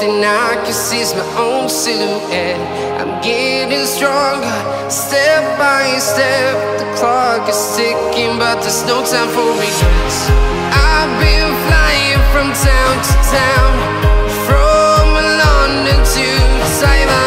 thing I can see is my own silhouette. I'm getting stronger, step by step. The clock is ticking, but there's no time for regrets. I've been flying from town to town, from London to Taiwan.